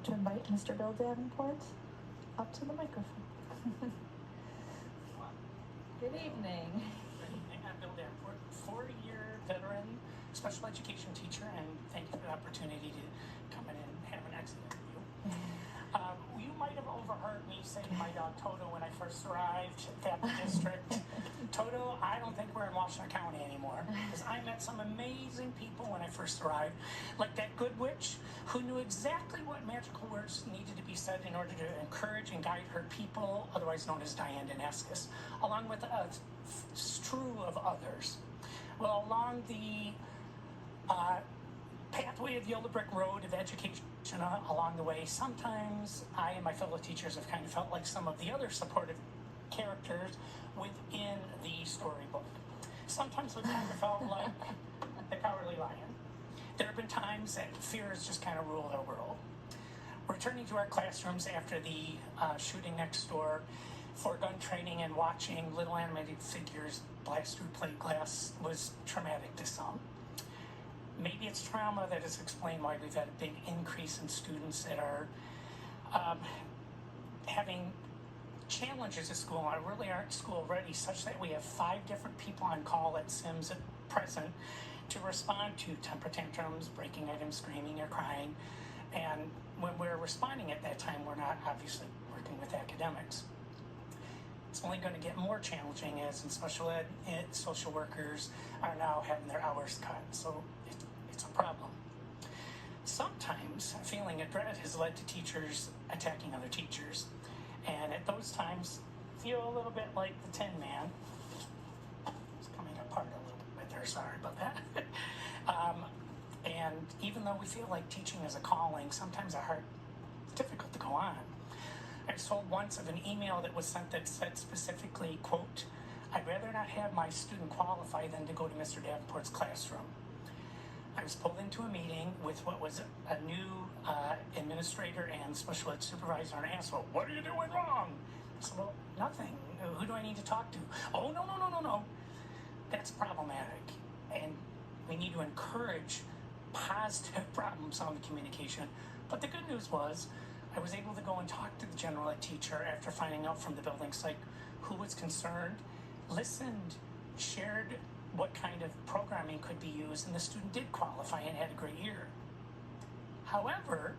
to invite Mr. Bill Davenport up to the microphone. Good evening. Good evening. I'm Bill Davenport, 40-year veteran special education teacher, and thank you for the opportunity to come in and have an exit interview. You might have overheard me say to my dog Toto when I first arrived at the district, Toto, I don't think we're in Washington County anymore, because I met some amazing people when I first arrived, like that good witch who knew exactly what magical words needed to be said in order to encourage and guide her people, otherwise known as Diane Danescus, along with a strew of others. Well, along the pathway of the Yellow Brick Road of education along the way, sometimes I and my fellow teachers have kind of felt like some of the other supportive characters within the storybook. Sometimes we've kind of felt like the Cowardly Lion. There have been times that fear has just kind of ruled our world. Returning to our classrooms after the shooting next door for gun training and watching little animated figures blast through plate glass was traumatic to some. Maybe it's trauma that has explained why we've had a big increase in students that are having challenges at school and really aren't school ready, such that we have 5 different people on call at Sims at present to respond to temper tantrums, breaking items, screaming or crying. And when we're responding at that time, we're not obviously working with academics. It's only going to get more challenging as in special ed, social workers are now having their hours cut. So it's a problem. Sometimes a feeling of dread has led to teachers attacking other teachers. And at those times, feel a little bit like the Tin Man. It's coming apart a little bit there, sorry about that. And even though we feel like teaching is a calling, sometimes it's difficult to go on. I was told once of an email that was sent that said specifically, quote, "I'd rather not have my student qualify than to go to Mr. Davenport's classroom." I was pulled into a meeting with what was a new administrator and special ed supervisor, and I asked, "Well, what are you doing wrong?" I said, "Well, nothing. Who do I need to talk to?" "Oh, no. That's problematic. And we need to encourage positive problem-solving communication." But the good news was, I was able to go and talk to the general ed teacher after finding out from the building site who was concerned, listened, shared what kind of programming could be used, and the student did qualify and had a great year. However,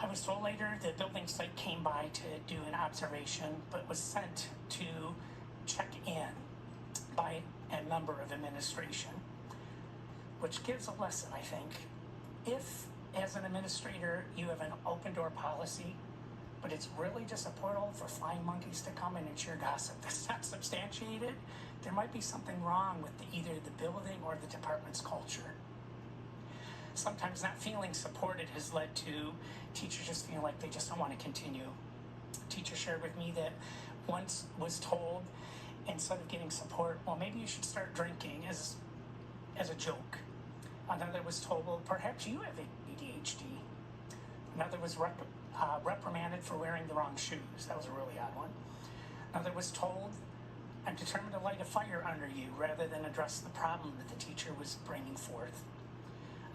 I was told later the building site came by to do an observation, but was sent to check in by a member of administration, which gives a lesson, I think. If, as an administrator, you have an open door policy, but it's really just a portal for flying monkeys to come in and share gossip that's not substantiated, there might be something wrong with either the building or the department's culture. Sometimes not feeling supported has led to teachers just feeling like they just don't want to continue. A teacher shared with me that once was told, instead of getting support, well, maybe you should start drinking as a joke. Another was told, well, perhaps you have ADHD. Another was reprimanded for wearing the wrong shoes. That was a really odd one. Another was told, I'm determined to light a fire under you rather than address the problem that the teacher was bringing forth.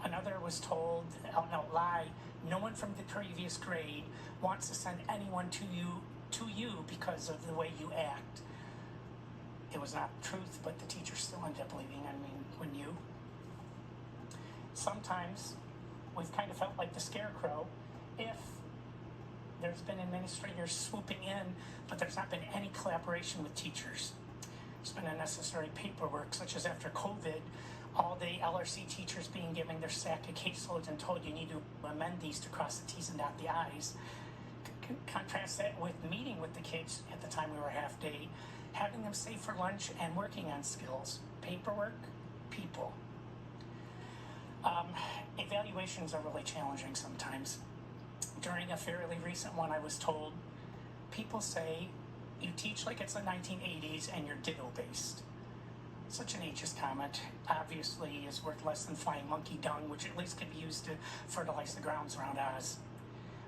Another was told, out lie, no one from the previous grade wants to send anyone to you because of the way you act. It was not truth, but the teacher still ended up leaving. When you. Sometimes we've kind of felt like the scarecrow if there's been administrators swooping in, but there's not been any collaboration with teachers. There's been unnecessary paperwork, such as after COVID, all the LRC teachers being given their stack of caseloads and told you need to amend these to cross the T's and dot the I's. Contrast that with meeting with the kids at the time we were half day, having them stay for lunch and working on skills. Paperwork, people. Evaluations are really challenging sometimes. During a fairly recent one, I was told, people say you teach like it's the 1980s and you're ditto-based. Such an ageist comment, obviously, is worth less than flying monkey dung, which at least could be used to fertilize the grounds around Oz.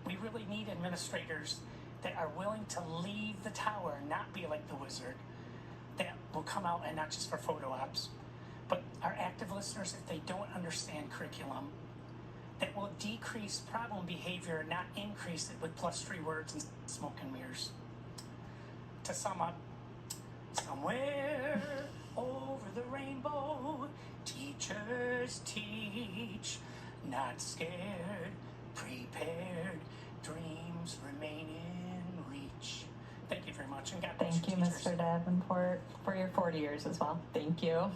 We really need administrators that are willing to leave the tower, not be like the wizard, that will come out and not just for photo ops, but are active listeners if they don't understand curriculum. that will decrease problem behavior, not increase it with +3 words and smoke and mirrors. To sum up, somewhere over the rainbow, teachers teach, not scared, prepared, dreams remain in reach. Thank you very much, and God bless Thank you, teachers. Mr. Davenport, for your 40 years as well. Thank you.